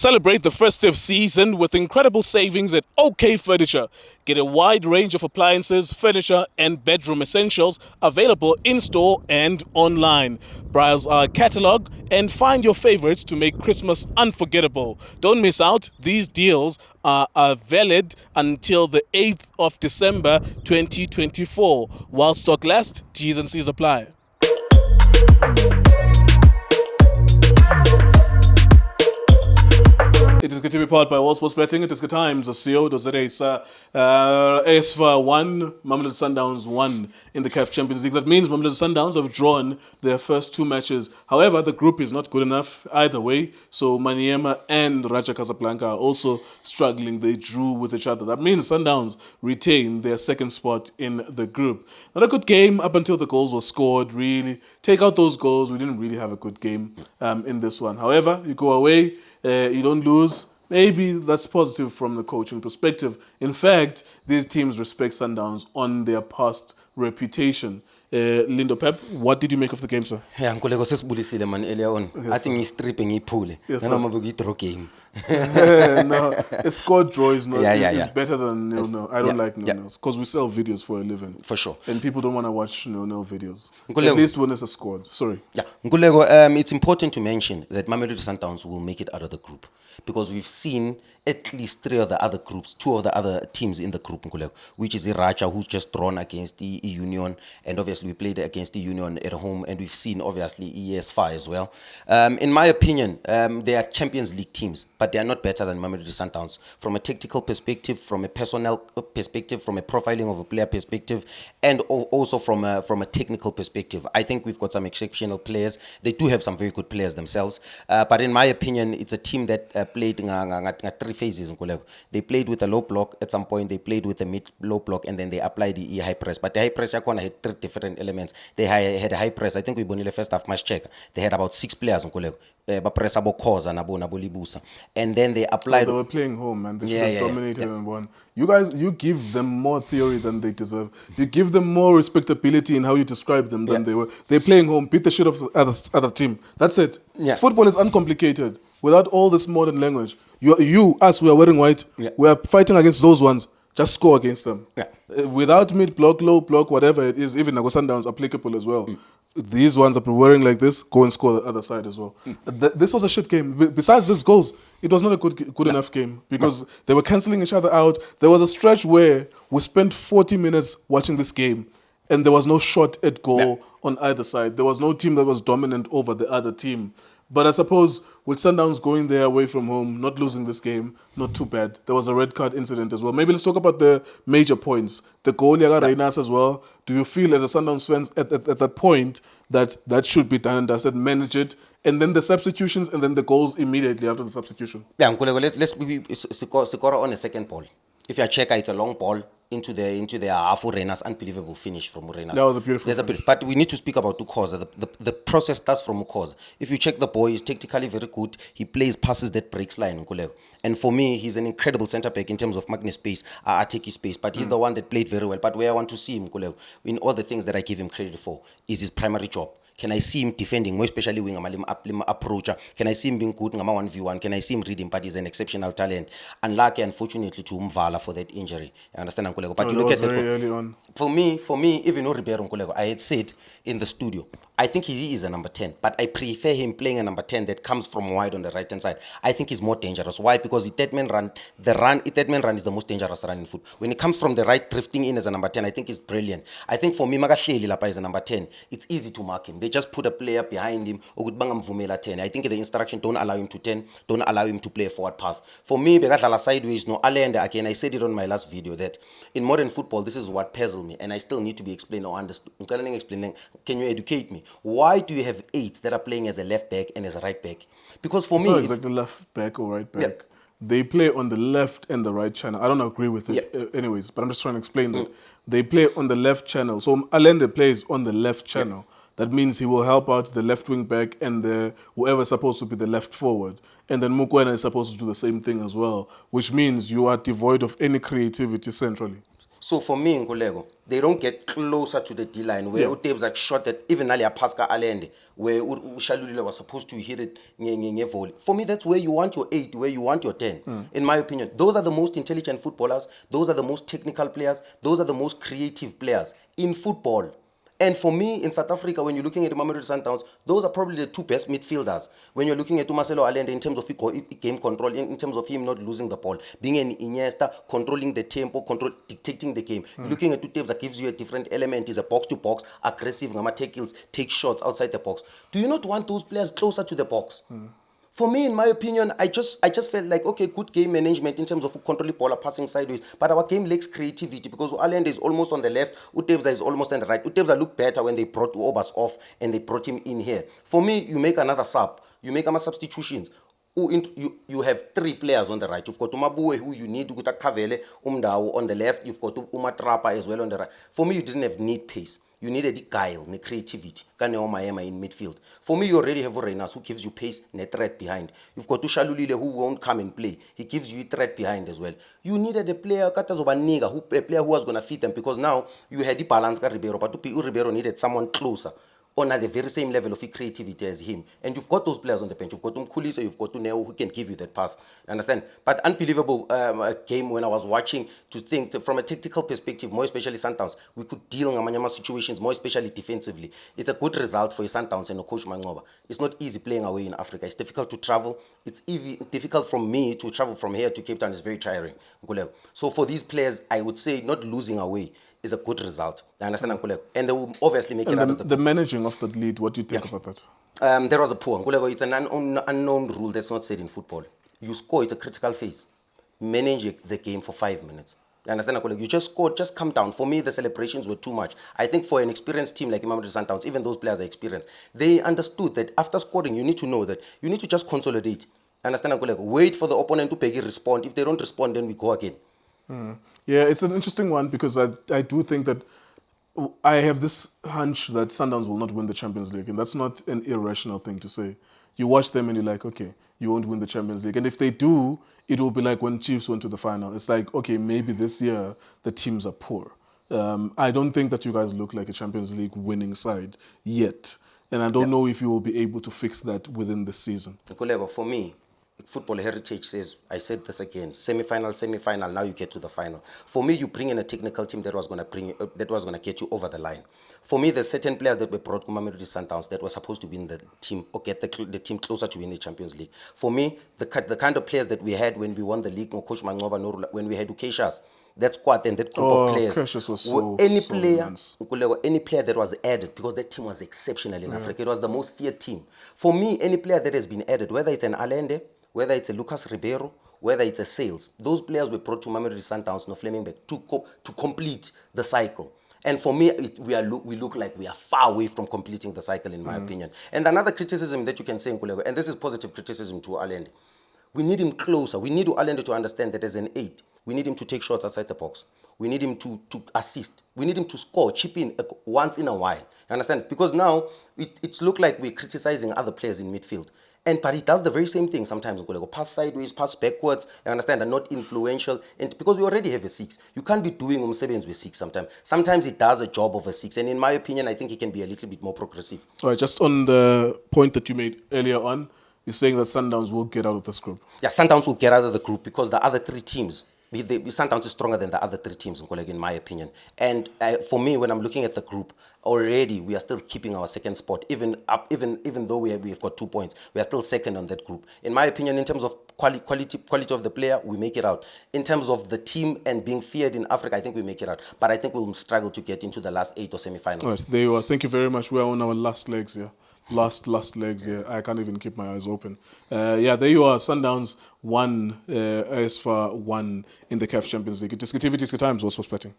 Celebrate the festive season with incredible savings at OK Furniture. Get a wide range of appliances, furniture, and bedroom essentials available in store and online. Browse our catalog and find your favorites to make Christmas unforgettable. Don't miss out, these deals are valid until the 8th of December 2024. While stock lasts, T's and C's apply. It is good to be powered by All Sports Betting. It is good times. CEO.za ASFA 1, Mamelodi Sundowns 1 in the CAF Champions League. That means Mamelodi Sundowns have drawn their first two matches. However, the group is not good enough either way. So Maniema and Raja Casablanca are also struggling. They drew with each other. That means Sundowns retain their second spot in the group. Not a good game up until the goals were scored, really. Take out those goals. We didn't really have a good game in this one. However, you go away. You don't lose. Maybe that's positive from the coaching perspective. In fact, these teams respect Sundowns on their past reputation. Lindo Pep, what did you make of the game, sir? Yeah, nkuleko sesibulisile man earlier on. I think he's stripping iphule. Yes, Noma draw game. No, a score draw is not. Yeah. It's better than nil-nil. I don't like nil-nils because we sell videos for a living. For sure. And people don't want to watch nil-nil videos. Nkuleko. At least when it's a squad. Sorry. Yeah, nkuleko, it's important to mention that Mamelodi Sundowns will make it out of the group because we've seen at least two of the other teams in the group, nkuleko, which is Iracha, who's just drawn against the Union, and obviously we played against the Union at home, and we've seen obviously ESFA as well. In my opinion, they are Champions League teams, but they are not better than Mamelodi Sundowns from a tactical perspective, from a personnel perspective, from a profiling of a player perspective, and also from a technical perspective. I think we've got some exceptional players. They do have some very good players themselves, but in my opinion, it's a team that played three phases. They played with a low block at some point, they played with a mid-low block, and then they applied the high press. But the high press had three different elements. They had a high press. I think we won the first half match check. They had about 6 players. And then they applied. They were playing home, and they should have dominated and won. You guys, you give them more theory than they deserve. You give them more respectability in how you describe them than they were. They're playing home, beat the shit of the other team. That's it. Yeah. Football is uncomplicated. Without all this modern language, us, we are wearing white. Yeah. We are fighting against those ones. Just score against them. Yeah. Without mid block, low block, whatever it is, even Nago Sundowns applicable as well. These ones are wearing like this, go and score the other side as well. This was a shit game. Besides these goals, it was not a good enough game because they were cancelling each other out. There was a stretch where we spent 40 minutes watching this game and there was no shot at goal on either side. There was no team that was dominant over the other team. But I suppose with Sundowns going there away from home, not losing this game, not too bad. There was a red card incident as well. Maybe let's talk about the major points. The goal, Yaga Reynas as well. Do you feel as a Sundowns fans at that point that should be done and dusted, manage it, and then the substitutions and then the goals immediately after the substitution? Yeah, let's score on a second ball. If you check, it's a long ball into the half Urena's unbelievable finish from Urena's. That was a beautiful finish. But we need to speak about Ukoza. The process starts from Ukoza. If you check the boy, he's technically very good. He plays passes that breaks line. And for me, he's an incredible centre back in terms of Magnus space, attacking space. But he's the one that played very well. But where I want to see him, in all the things that I give him credit for, is his primary job. Can I see him defending, more especially when I'm approacher? Can I see him being good in 1v1? Can I see him reading? But he's an exceptional talent. Unlucky, unfortunately, to Mvala for that injury. You understand, Nkulego? But you look at very early on. For me, even though Ribeiro Nkulego, I had said in the studio, I think he is a number 10, but I prefer him playing a number 10 that comes from wide on the right hand side. I think he's more dangerous. Why? Because the third man run is the most dangerous run in football. When it comes from the right, drifting in as a number 10, I think he's brilliant. I think for me, Magahleli Lapa is a number 10. It's easy to mark him. They just put a player behind him. 10. I think the instruction don't allow him to 10, don't allow him to play a forward pass. For me, Begathala sideways, no, again, I said it on my last video that in modern football, this is what puzzles me, and I still need to be explained or understood. Explaining, can you educate me? Why do you have 8s that are playing as a left back and as a right back? Because for me, it's exactly left back or right back. Yeah. They play on the left and the right channel. I don't agree with it anyways, but I'm just trying to explain that. They play on the left channel. So Allende plays on the left channel. That means he will help out the left wing back and whoever is supposed to be the left forward. And then Mukwena is supposed to do the same thing as well, which means you are devoid of any creativity centrally. So for me, Ngulego, they don't get closer to the D-line where Utebs like shot at even Alia Pasca Allende, where Shalulile was supposed to hit it volley. For me, that's where you want your 8, where you want your 10, in my opinion. Those are the most intelligent footballers. Those are the most technical players. Those are the most creative players in football. And for me, in South Africa, when you're looking at the Mamelodi Sundowns, those are probably the two best midfielders. When you're looking at Marcelo Allende in terms of game control, in terms of him not losing the ball, being an Iniesta, controlling the tempo, dictating the game. You're looking at two teams that gives you a different element. He's a box-to-box, aggressive, take shots outside the box. Do you not want those players closer to the box? For me, in my opinion, I just felt like, okay, good game management in terms of controlling ball or passing sideways, but our game lacks creativity because Allende is almost on the left, Utebza is almost on the right. Utebza looked better when they brought Obas off and they brought him in here. For me, you make another sub, you make some substitutions. You have 3 players on the right. You've got Umabue, who you need, Kavele, Umdao on the left. You've got Umatrapa as well on the right. For me, you didn't have need pace. You needed the guile, the creativity. In midfield. For me, you already have Renas who gives you pace and a threat behind. You've got Tushalulile who won't come and play. He gives you a threat behind as well. You needed a player, a player who was going to fit them because now you had the balance Ribeiro, but Ribeiro needed someone closer on at the very same level of creativity as him. And you've got those players on the bench. You've got Mkulisa, you've got Neo who can give you that pass. Understand? But unbelievable game when I was watching to think from a tactical perspective, more especially Sundowns, we could deal in Amanyama situations, more especially defensively. It's a good result for Sundowns and Coach Mangoba. It's not easy playing away in Africa. It's difficult to travel. It's difficult for me to travel from here to Cape Town. It's very tiring. So for these players, I would say not losing away is a good result. I understand, Nkulego. And they will obviously make it out of the managing of the lead, what do you think about that? There was a poor. Nkulego, it's an unknown rule that's not said in football. You score, it's a critical phase. Manage the game for 5 minutes. You understand, Nkulego? You just scored, just come down. For me, the celebrations were too much. I think for an experienced team like Mamelodi Sundowns, even those players are experienced, they understood that after scoring, you need to know that you need to just consolidate. Understand, Nkulego? Wait for the opponent to respond. If they don't respond, then we go again. Yeah, it's an interesting one because I do think that I have this hunch that Sundowns will not win the Champions League, and that's not an irrational thing to say. You watch them and you're like, okay, you won't win the Champions League. And if they do, it will be like when Chiefs went to the final. It's like, okay, maybe this year the teams are poor. I don't think that you guys look like a Champions League winning side yet. And I don't know if you will be able to fix that within the season. Nkulego, for me, football heritage says, I said this again, semi-final, now you get to the final. For me, you bring in a technical team that was going to get you over the line. For me, there's certain players that were brought to Mamelodi Sundowns that were supposed to win the team or get the team closer to win the Champions League. For me, the kind of players that we had when we won the league, Coach Mangoba, when we had Ukeshas, that squad and that group of players. Was any player that was added, because that team was exceptional in Africa. It was the most feared team. For me, any player that has been added, whether it's an Allende, whether it's a Lucas Ribeiro, whether it's a Sales, those players were brought to Mamelodi Sundowns, no Flemingberg, to complete the cycle. And for me, we look like we are far away from completing the cycle, in my opinion. And another criticism that you can say, Nkulego, and this is positive criticism to Allende, we need him closer. We need Allende to understand that as an 8, we need him to take shots outside the box. We need him to assist. We need him to score, chip in once in a while. You understand? Because now it's look like we're criticizing other players in midfield. But he does the very same thing sometimes. Pass sideways, pass backwards, you understand, and not influential. And because we already have a 6, you can't be doing sevens with 6 sometimes. Sometimes he does a job of a 6. And in my opinion, I think he can be a little bit more progressive. All right, just on the point that you made earlier on, you're saying that Sundowns will get out of this group. Yeah, Sundowns will get out of the group because the other 3 teams, Sundowns is stronger than the other 3 teams, in my opinion. And for me, when I'm looking at the group, already we are still keeping our second spot, even though we've got 2 points, we are still second on that group. In my opinion, in terms of quality of the player, we make it out. In terms of the team and being feared in Africa, I think we make it out. But I think we'll struggle to get into the last 8 or semi-finals. All right, there you are. Thank you very much. We're on our last legs here. Last legs here. I can't even keep my eyes open. Yeah, there you are. Sundowns won, ASFA won in the CAF Champions League. iDiskiTV, iDiski Times, also sports betting.